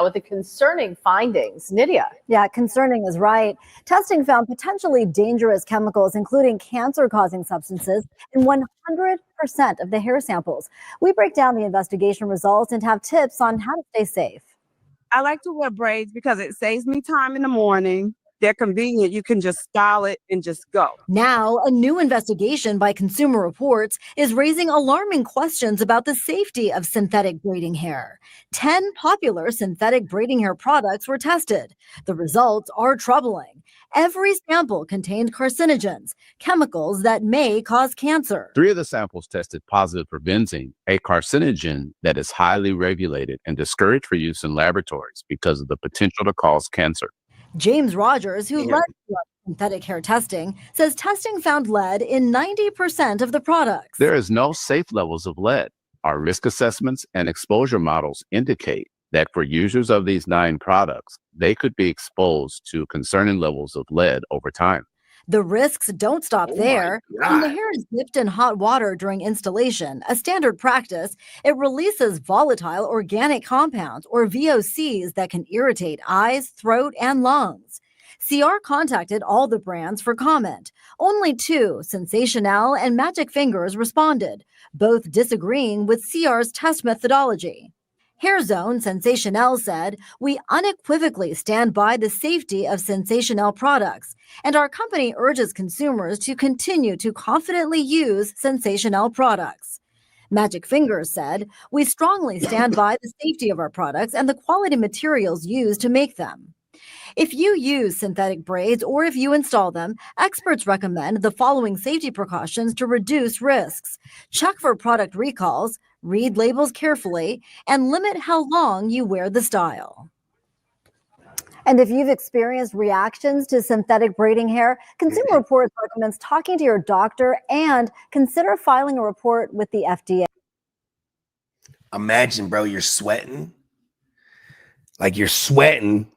with the concerning findings. Nydia. Yeah, concerning is right. Testing found potentially dangerous chemicals, including cancer-causing substances, in 100% of the hair samples. We break down the investigation results and have tips on how to stay safe. I like to wear braids because it saves me time in the morning. They're convenient. You can just style it and just go. Now, a new investigation by Consumer Reports is raising alarming questions about the safety of synthetic braiding hair. 10 popular synthetic braiding hair products were tested. The results are troubling. Every sample contained carcinogens, chemicals that may cause cancer. 3 of the samples tested positive for benzene, a carcinogen that is highly regulated and discouraged for use in laboratories because of the potential to cause cancer. James Rogers, who led synthetic hair testing, says testing found lead in 90% of the products. There is no safe levels of lead. Our risk assessments and exposure models indicate that for users of these 9 products, they could be exposed to concerning levels of lead over time. The risks don't stop there. When the hair is dipped in hot water during installation, a standard practice, it releases volatile organic compounds, or VOCs, that can irritate eyes, throat, and lungs. CR contacted all the brands for comment. Only 2, Sensational and Magic Fingers, responded, both disagreeing with CR's test methodology. HairZone Sensational said, "We unequivocally stand by the safety of Sensational products, and our company urges consumers to continue to confidently use Sensational products." Magic Fingers said, "We strongly stand by the safety of our products and the quality materials used to make them." If you use synthetic braids or if you install them, experts recommend the following safety precautions to reduce risks. Check for product recalls, read labels carefully, and limit how long you wear the style. And if you've experienced reactions to synthetic braiding hair, Consumer Reports recommends talking to your doctor and consider filing a report with the FDA. Imagine, bro, you're sweating. Like you're sweating.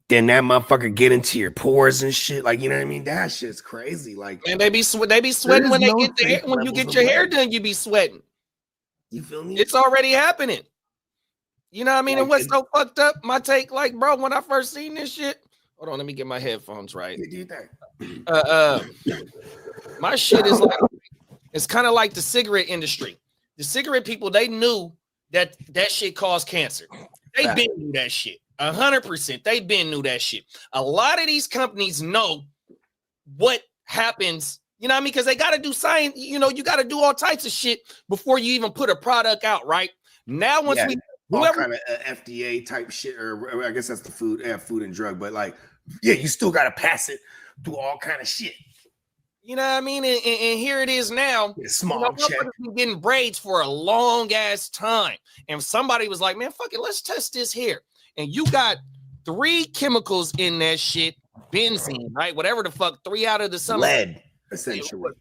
Then that motherfucker get into your pores and shit. Like, you know what I mean? That shit's crazy. Like, and they be sweating when they get the when you get your hair done, you be sweating. You feel me? It's already happening. You know what I mean? Like, and what's so fucked up? My take, like, bro, when I first seen this shit, hold on, let me get my headphones right. My shit is like, it's kind of like the cigarette industry. The cigarette people, they knew that shit caused cancer. They been knew that shit. 100%. They been knew that shit. A lot of these companies know what happens, you know what I mean? Because they got to do science, you know, you got to do all types of shit before you even put a product out, right? Now, once all kind of FDA type shit, or I guess that's the food and drug, but like, yeah, you still got to pass it through all kind of shit. You know what I mean? And here it is now. Small check. Been getting braids for a long ass time. And somebody was like, man, fuck it, let's test this here. And you got 3 chemicals in that shit, benzene, right? Whatever the fuck, 3 out of the summer. Lead, essentially.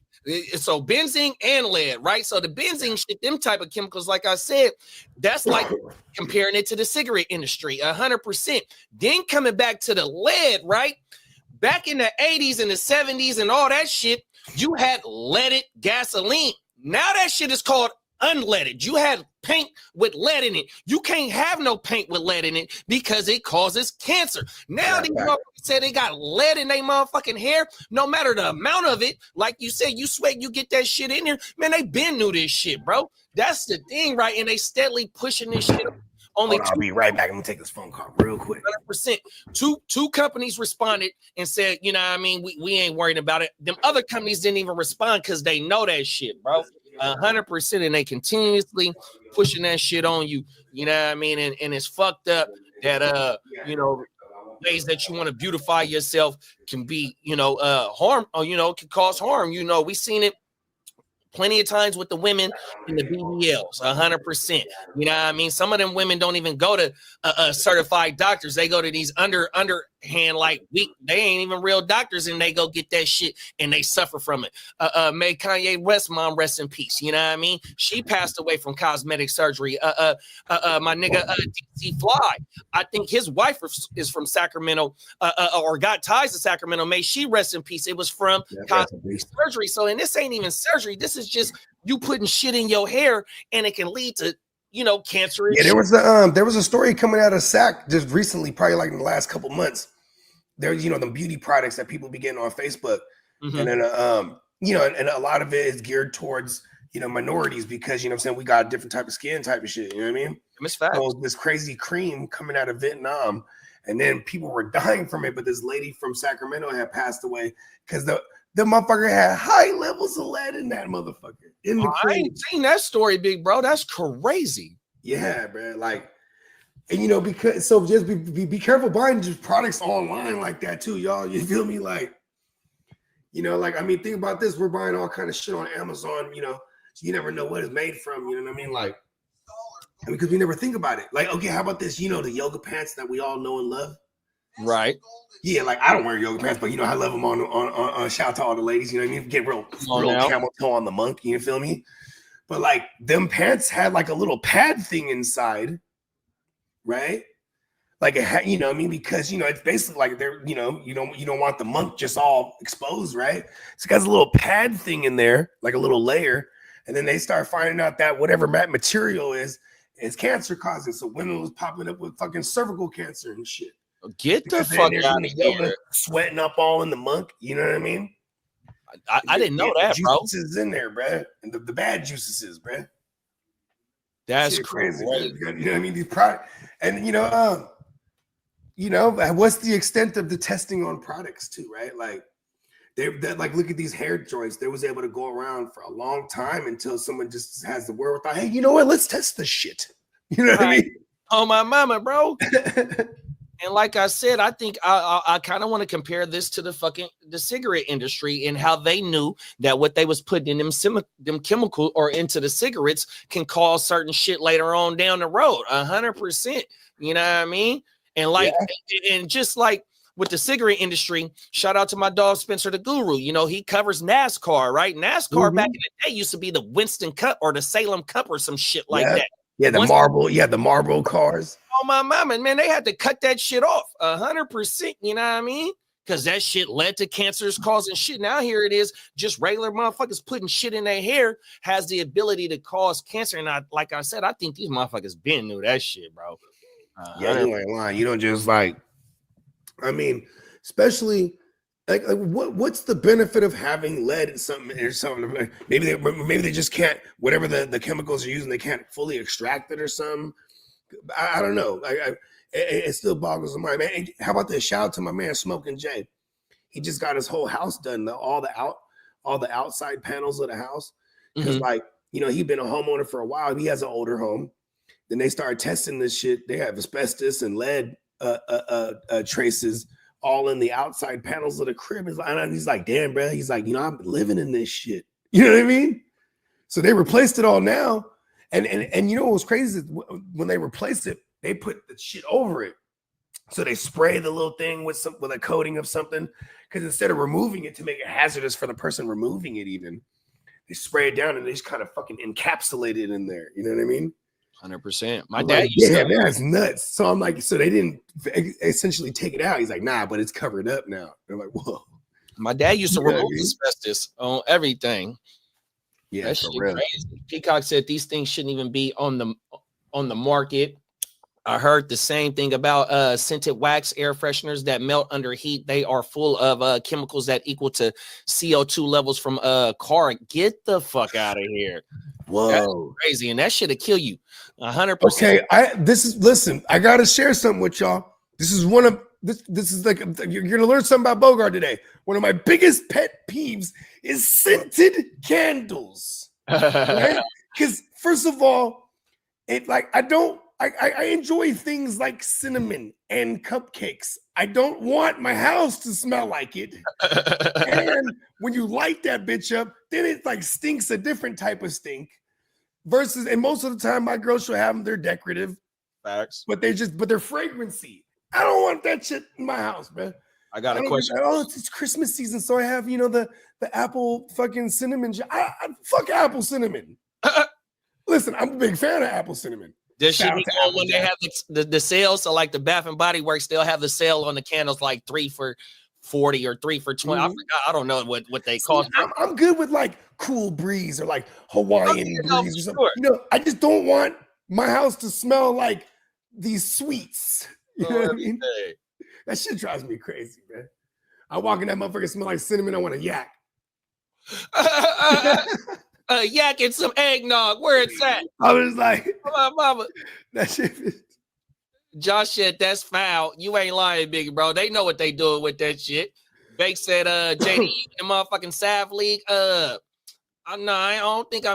So benzene and lead, right? So the benzene shit, them type of chemicals, like I said, that's like comparing it to the cigarette industry, 100%. Then coming back to the lead, right? Back in the 80s and the 70s and all that shit, you had leaded gasoline. Now that shit is called unleaded. You had paint with lead in it. You can't have no paint with lead in it because it causes cancer. Now these motherfuckers say they got lead in their motherfucking hair. No matter the amount of it, like you said, you sweat, you get that shit in there. Man, they been knew this shit, bro. That's the thing, right? And they steadily pushing this shit. I'll be right back. I'm gonna take this phone call real quick. 100%. Two companies responded and said, you know what I mean, we ain't worried about it. Them other companies didn't even respond because they know that shit, bro. 100%, and they continuously pushing that shit on you. You know what I mean? And it's fucked up that you know, ways that you want to beautify yourself can be, you know, harm, or you know, can cause harm. You know, we seen it plenty of times with the women in the BBLs, 100%. You know what I mean? Some of them women don't even go to certified doctors. They go to these underhand, like, they ain't even real doctors, and they go get that shit, and they suffer from it. May Kanye West mom rest in peace. You know what I mean? She passed away from cosmetic surgery. My nigga DC Fly, I think his wife is from Sacramento, or got ties to Sacramento. May she rest in peace. It was from cosmetic surgery. So, and this ain't even surgery. This is just you putting shit in your hair, and it can lead to cancerous. Yeah, there was a story coming out of SAC just recently, probably like in the last couple months. There's the beauty products that people be getting on Facebook, and then and a lot of it is geared towards minorities because what I'm saying, we got a different type of skin type of shit. You know what I mean? It's fact. So this crazy cream coming out of Vietnam, and then people were dying from it. But this lady from Sacramento had passed away because the motherfucker had high levels of lead in that motherfucker. I ain't seen that story, big bro. That's crazy. Yeah, bro. Like, and because so just be careful buying just products online like that too, y'all. You feel me? Like, think about this. We're buying all kind of shit on Amazon. So you never know what it's made from. You know what I mean? Like, because we never think about it. Like, okay, how about this? The yoga pants that we all know and love. Right. Yeah, like I don't wear yoga pants, but I love them on shout out to all the ladies, you know what I mean? Get real camel toe on the monk, you feel me? But like them pants had like a little pad thing inside, right? Like it had, because it's basically like they're, you don't want the monk just all exposed, right? So it got a little pad thing in there, like a little layer, and then they start finding out that whatever material is cancer causing. So women was popping up with fucking cervical cancer and shit. Get the fuck out of here. Sweating up all in the monk. You know what I mean? I didn't know that, bro. Juices in there, bro. And the bad juices, bro. That's crazy. You know what I mean? These products. And, what's the extent of the testing on products too, right? Like, look at these hair joints. They was able to go around for a long time until someone just has the wherewithal. Hey, you know what? Let's test this shit. You know what I mean? Oh, my mama, bro. And like I said, I think I kind of want to compare this to the cigarette industry and how they knew that what they was putting in them chemical or into the cigarettes can cause certain shit later on down the road. 100%. You know what I mean? And and just like with the cigarette industry, shout out to my dog Spencer the Guru. He covers NASCAR, right? NASCAR back in the day used to be the Winston Cup or the Salem Cup or some shit like that. Yeah, the marble cars. Oh, my mama, man, they had to cut that shit off 100%. You know what I mean? Because that shit led to cancers causing shit. Now here it is, just regular motherfuckers putting shit in their hair has the ability to cause cancer. And like I said, I think these motherfuckers been knew that shit, bro. Yeah, you ain't lying. You don't just especially like what's the benefit of having lead in something or something? Maybe they just can't, whatever the chemicals are using, they can't fully extract it or something. I don't know. It still boggles the mind, man. And how about this? Shout out to my man Smoking Jay. He just got his whole house done. All the outside panels of the house. Because he'd been a homeowner for a while. He has an older home. Then they started testing this shit. They have asbestos and lead traces all in the outside panels of the crib. And he's like, damn, bro. He's like, I'm living in this shit. You know what I mean? So they replaced it all now. And what was crazy is when they replaced it, they put the shit over it. So they spray the little thing with a coating of something, because instead of removing it to make it hazardous for the person removing it, even they spray it down and they just kind of fucking encapsulate it in there. You know what I mean? 100%. My dad used to. Yeah, that's nuts. So I'm like, so they didn't essentially take it out. He's like, nah, but it's covered up now. They're like, whoa. My dad used to remove asbestos on everything. Yeah, that shit crazy. Peacock said these things shouldn't even be on the market. I heard the same thing about scented wax air fresheners that melt under heat. They are full of chemicals that equal to CO2 levels from a car. Get the fuck out of here. Whoa, that's crazy, and that shit'll kill you 100%. Okay, listen. I gotta share something with y'all. This is one of this is like, you're gonna learn something about Bogard today. One of my biggest pet peeves is scented candles. Right? Because first of all, I enjoy things like cinnamon and cupcakes. I don't want my house to smell like it. And when you light that bitch up, then it like stinks a different type of stink. And most of the time my girls should have them, they're decorative. Facts. But they're fragrancy. I don't want that shit in my house, man. I got a question. It's Christmas season, so I have, the apple fucking cinnamon. I fuck apple cinnamon. Listen, I'm a big fan of apple cinnamon. This should be on when they have the sales. So like the Bath and Body Works, they'll have the sale on the candles like 3 for $40 or 3 for $20. I forgot. I don't know what they cost. I'm good with like Cool Breeze or like Hawaiian Breeze or something. I just don't want my house to smell like these sweets. You know what I mean? Hey. That shit drives me crazy, man. I walk in that motherfucker, smell like cinnamon. I want a yak. Yak and some eggnog. Where it's at? I was like, Come on, mama. that shit. Is... Josh said that's foul. You ain't lying, big bro. They know what they doing with that shit. Bake said, JD, the motherfucking Sav League. No, I don't think I'm